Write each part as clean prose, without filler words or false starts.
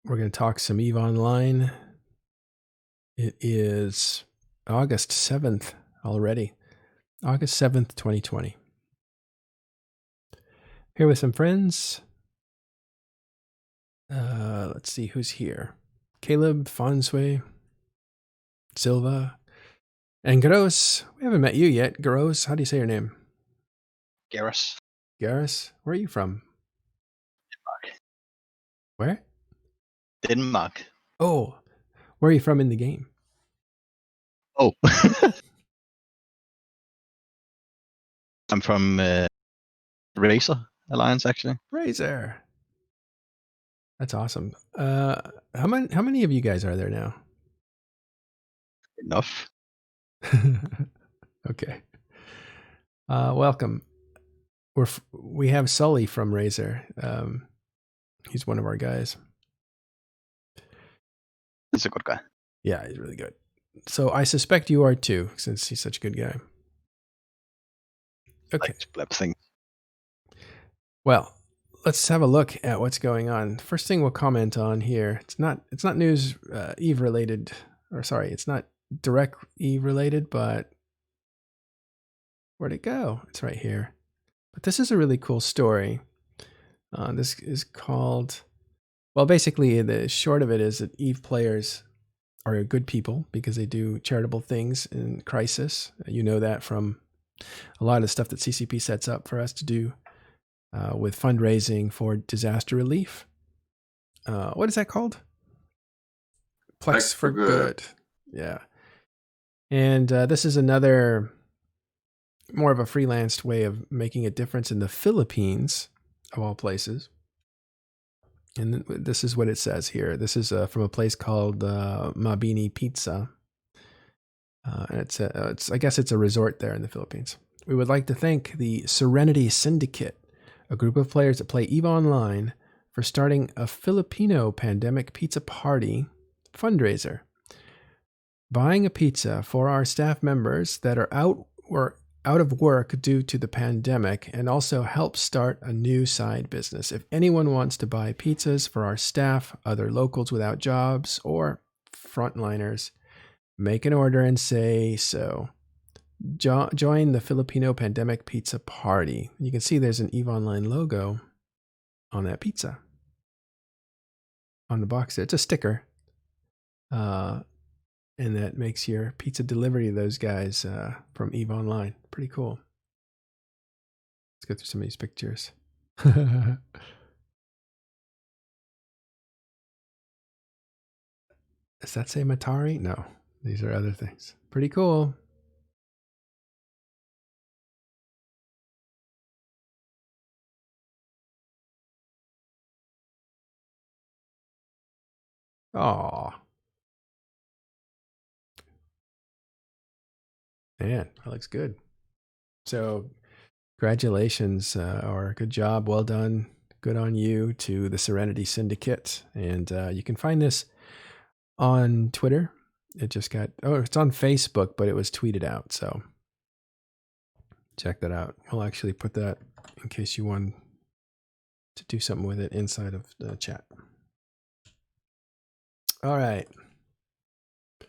We're going to talk some EVE Online. It is August 7th already. August 7th, 2020. Here with some friends. Let's see who's here. Caleb, Fonsway, Silva, and Garos. We haven't met you yet. Garos, how do you say your name? Garrus. Garrus? Where are you from? Denmark. Where? Denmark. Oh, where are you from in the game? Oh. I'm from Razer Alliance, actually. Razer. That's awesome. How many of you guys are there now? Enough. Okay. Welcome. We have Sully from Razer. He's one of our guys. He's a good guy. Yeah, he's really good. So I suspect you are too, since he's such a good guy. Okay. Like thing. Well, let's have a look at what's going on. First thing we'll comment on here. It's not news Eve related, or sorry, it's not direct Eve related, but where'd it go? It's right here. But this is a really cool story. This is called, well, basically the short of it is that Eve players are good people because they do charitable things in crisis. You know that from a lot of the stuff that CCP sets up for us to do with fundraising for disaster relief. What is that called? Plex for Good. Yeah. And this is another more of a freelanced way of making a difference in the Philippines, of all places. And this is what it says here. This is from a place called Mabini Pizza. And it's I guess it's a resort there in the Philippines. We would like to thank the Serenity Syndicate, a group of players that play EVE Online, for starting a Filipino pandemic pizza party fundraiser. Buying a pizza for our staff members that are out of work due to the pandemic, and also help start a new side business. If anyone wants to buy pizzas for our staff, other locals without jobs, or frontliners, make an order and say so. Join the Filipino Pandemic Pizza Party. You can see there's an EVE Online logo on that pizza. On the box there. It's a sticker. And that makes your pizza delivery to those guys from EVE Online. Pretty cool. Let's go through some of these pictures. Does that say Matari? No, these are other things. Pretty cool. Aw. Man, that looks good. So congratulations, or good job, well done, good on you to the Serenity Syndicate. And you can find this on Twitter. It just got, it's on Facebook, but it was tweeted out. So check that out. We'll actually put that in case you want to do something with it inside of the chat. All right. All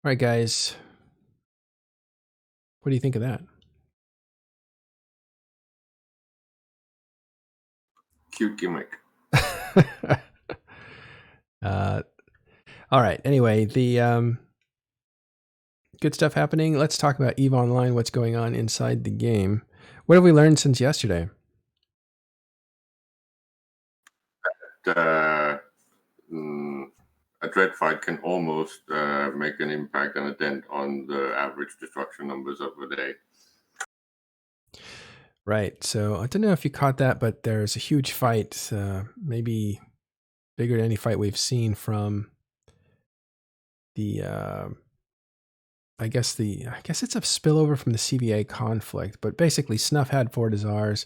right, guys. What do you think of that? Cute gimmick. All right. Anyway, the good stuff happening. Let's talk about EVE Online, what's going on inside the game. What have we learned since yesterday? A dread fight can almost make an impact and a dent on the average destruction numbers of the day. Right. So I don't know if you caught that, but there's a huge fight, maybe bigger than any fight we've seen from the I guess it's a spillover from the CVA conflict, but basically Snuff had 4 Desires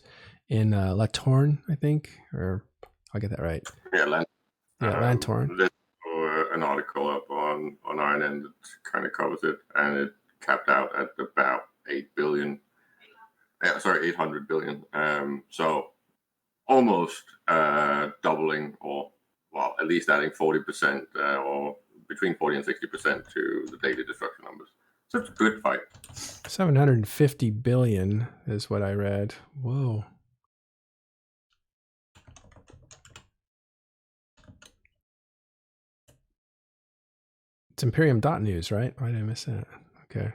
in La Torne, I think, or I'll get that right. Yeah, Lantorn. There's an article up on Iron End that kind of covers it, and it capped out at about 800 billion. So almost doubling, or well, at least adding 40% or between 40 and 60% to the daily destruction numbers. So it's a good fight. 750 billion is what I read. Whoa. It's Imperium.news, right? Why did I miss that? Okay.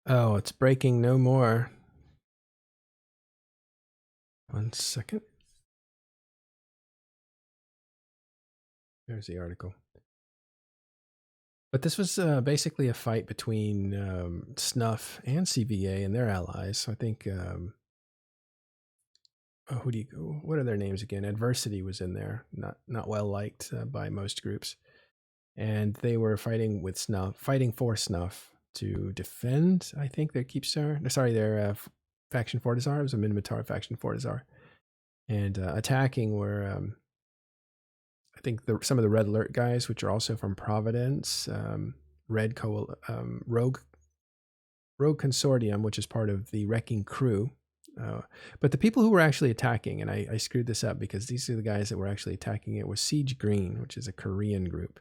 Oh, it's breaking no more. 1 second. There's the article. But this was basically a fight between Snuff and CVA and their allies. So I think, what are their names again? Adversity was in there, not well liked by most groups. And they were fighting for Snuff to defend, I think, their Keepstar. Sorry, their faction Fortizar. It was a Minotaur faction Fortizar. And attacking were, I think, some of the Red Alert guys, which are also from Providence, Rogue Consortium, which is part of the Wrecking Crew. But the people who were actually attacking, and I screwed this up because these are the guys that were actually attacking it, was Siege Green, which is a Korean group.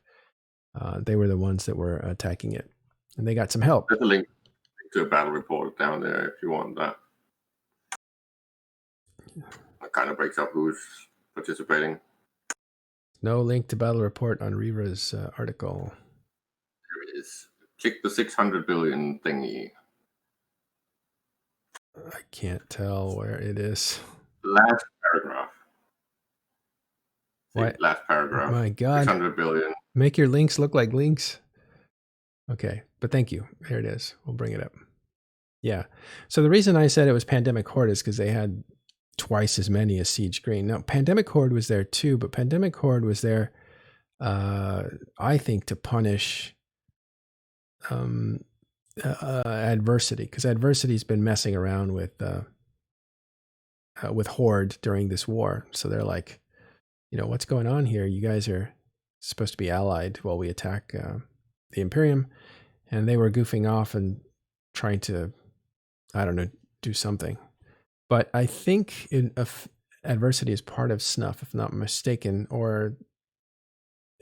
They were the ones that were attacking it, and they got some help. There's a link to a battle report down there if you want that. It kind of breaks up who's participating. No link to battle report on Riva's article. There it is. Click the 600 billion thingy. I can't tell where it is. Last paragraph. What? Last paragraph. My God. 600 billion. Make your links look like links. Okay, but thank you. Here it is. We'll bring it up. Yeah. So the reason I said it was Pandemic Horde is because they had twice as many as Siege Green. Now, Pandemic Horde was there too, but Pandemic Horde was there, I think, to punish Adversity, because Adversity's been messing around with Horde during this war. So they're like, what's going on here? You guys are supposed to be allied while we attack the Imperium. And they were goofing off and trying to, I don't know, do something. But I think Adversity is part of Snuff, if not mistaken, or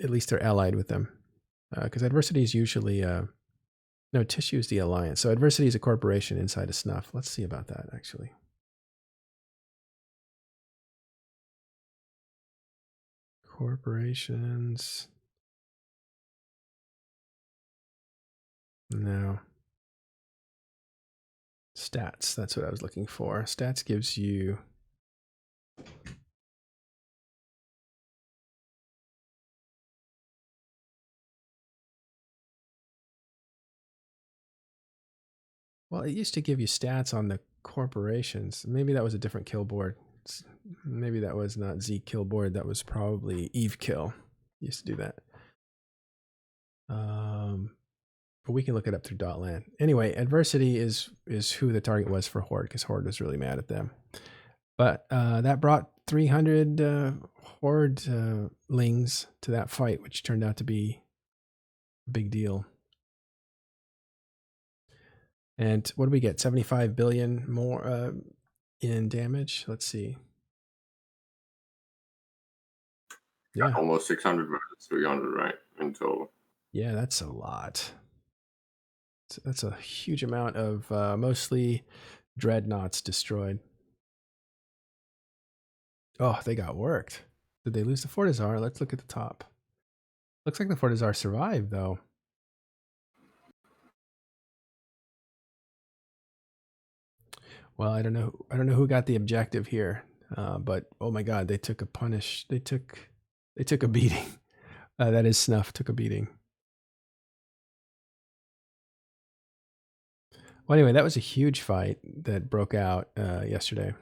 at least they're allied with them. Because Adversity is usually, no, Tissue is the alliance. So Adversity is a corporation inside of Snuff. Let's see about that, actually. Corporations. No. Stats, that's what I was looking for. Stats gives you well, it used to give you stats on the corporations. Maybe that was a different kill board. Maybe that was not Z kill board. That was probably Eve kill. Used to do that. But we can look it up through .land. Anyway, Adversity is who the target was for Horde, because Horde was really mad at them. But that brought 300 Horde lings to that fight, which turned out to be a big deal. And what do we get? 75 billion more in damage. Let's see. Yeah, almost 600 versus 300, right, in total. Yeah, that's a lot. That's a huge amount of mostly dreadnoughts destroyed. Oh, they got worked. Did they lose the Fortizar? Let's look at the top. Looks like the Fortizar survived, though. Well, I don't know who got the objective here, but oh my God, they took a punish. They took a beating. That is Snuff took a beating. Well, anyway, that was a huge fight that broke out yesterday,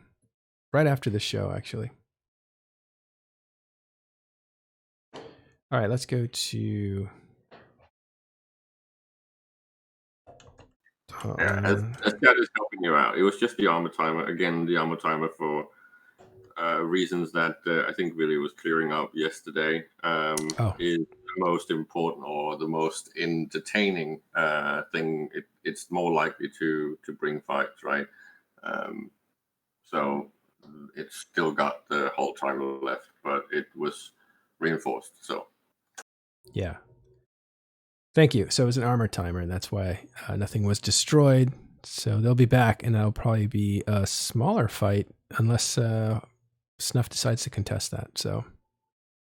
right after the show, actually. All right, let's go to. Yeah, as Chad is helping you out, it was just the armor timer. Again, the armor timer for reasons that I think really was clearing up yesterday is the most important or the most entertaining thing. It's more likely to bring fights, right? So it's still got the whole timer left, but it was reinforced. So yeah. Thank you. So it was an armor timer, and that's why nothing was destroyed. So they'll be back, and that'll probably be a smaller fight unless Snuff decides to contest that. So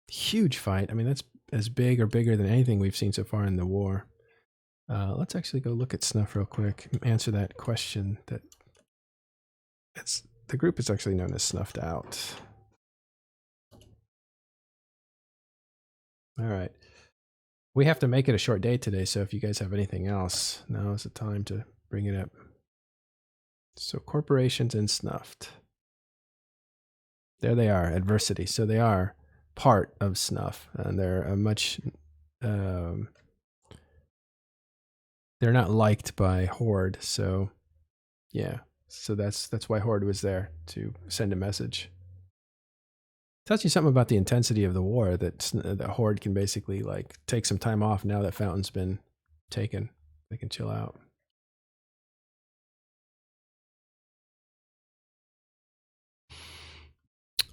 huge fight. I mean, that's as big or bigger than anything we've seen so far in the war. Let's actually go look at Snuff real quick. Answer that question. The group is actually known as Snuffed Out. All right. We have to make it a short day today, so if you guys have anything else, now is the time to bring it up. So corporations and Snuffed. There they are, adversity. So they are part of Snuff, and they're a much... they're not liked by Horde, so yeah. So that's why Horde was there, to send a message. Tells you something about the intensity of the war, that the Horde can basically like take some time off now that Fountain's been taken. They can chill out.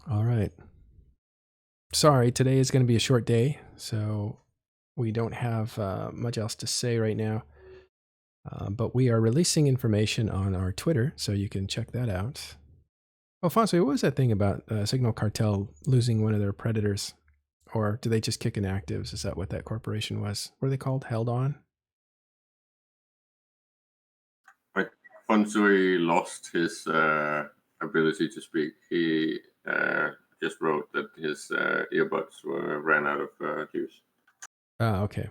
All right. Sorry, today is going to be a short day, so we don't have much else to say right now. But we are releasing information on our Twitter, so you can check that out. Oh, Fonso, what was that thing about Signal Cartel losing one of their predators? Or did they just kick inactives? Is that what that corporation was? What are they called? Held On? Fonsui lost his ability to speak. He just wrote that his earbuds ran out of juice. Oh, okay.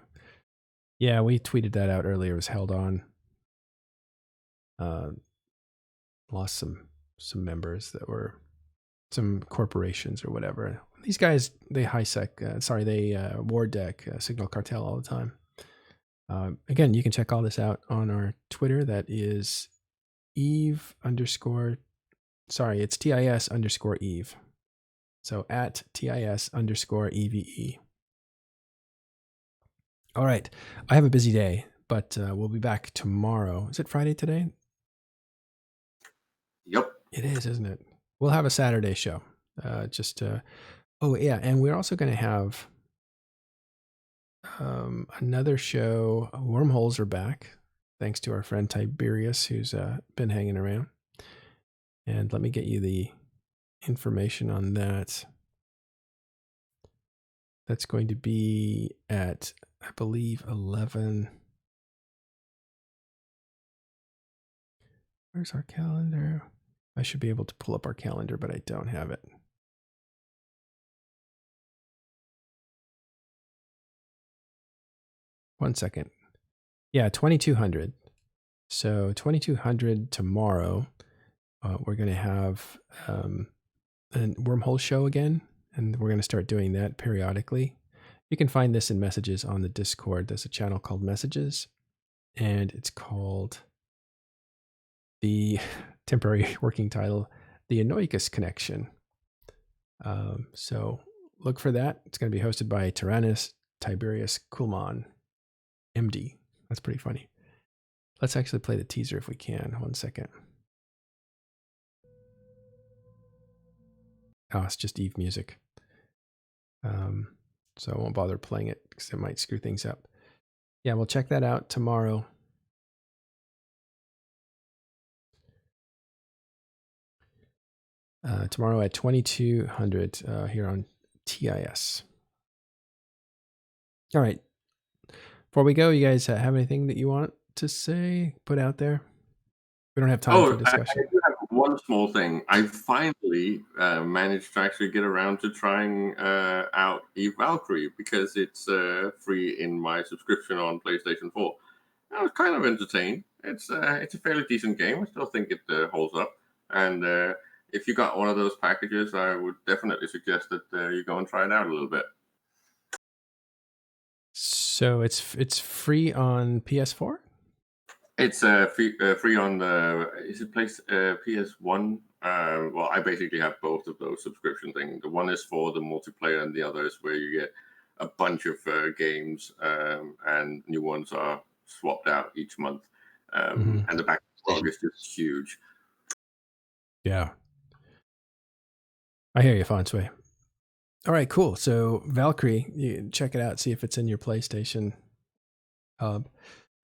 Yeah, we tweeted that out earlier. It was Held On. Lost some members that were some corporations or whatever. These guys, they they war deck Signal Cartel all the time. Again, you can check all this out on our Twitter. That is Eve _ it's TIS _ Eve. So at TIS _ EVE. All right. I have a busy day, but we'll be back tomorrow. Is it Friday today? Yep. It is, isn't it? We'll have a Saturday show. Oh, yeah. And we're also going to have another show. Wormholes are back, thanks to our friend Tiberius, who's been hanging around. And let me get you the information on that. That's going to be at, I believe, 11. Where's our calendar? I should be able to pull up our calendar, but I don't have it. One second. Yeah, 2200. So 2200 tomorrow, we're going to have a wormhole show again, and we're going to start doing that periodically. You can find this in messages on the Discord. There's a channel called Messages, and it's called the temporary working title, The Anoicus Connection. So look for that. It's going to be hosted by Tyrannus Tiberius Kulman, MD. That's pretty funny. Let's actually play the teaser if we can. One second. Oh, it's just Eve music. So I won't bother playing it because it might screw things up. Yeah, we'll check that out tomorrow. Tomorrow at 2200 here on TIS. All right. Before we go, you guys have anything that you want to say, put out there? We don't have time for discussion. I do have one small thing. I finally managed to actually get around to trying out Eve Valkyrie because it's free in my subscription on PlayStation 4. I was kind of entertained. It's a fairly decent game. I still think it holds up. And if you got one of those packages, I would definitely suggest that you go and try it out a little bit. So it's free on PS4? It's free on the PS1. Well, I basically have both of those subscription things. The one is for the multiplayer, and the other is where you get a bunch of games, and new ones are swapped out each month. And the backlog is just huge. Yeah. I hear you, Fonsway. All right, cool. So Valkyrie, you check it out, see if it's in your PlayStation hub.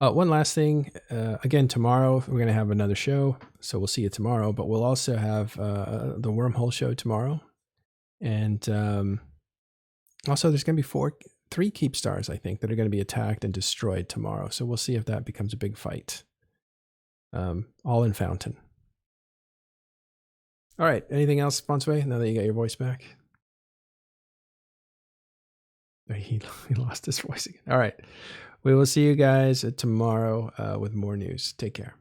One last thing. Again, tomorrow we're going to have another show, so we'll see you tomorrow. But we'll also have the Wormhole show tomorrow, and also there's going to be 3 Keep Stars, I think, that are going to be attacked and destroyed tomorrow. So we'll see if that becomes a big fight. All in Fountain. All right. Anything else, Fonsway? Now that you got your voice back. He lost his voice again. All right. We will see you guys tomorrow with more news. Take care.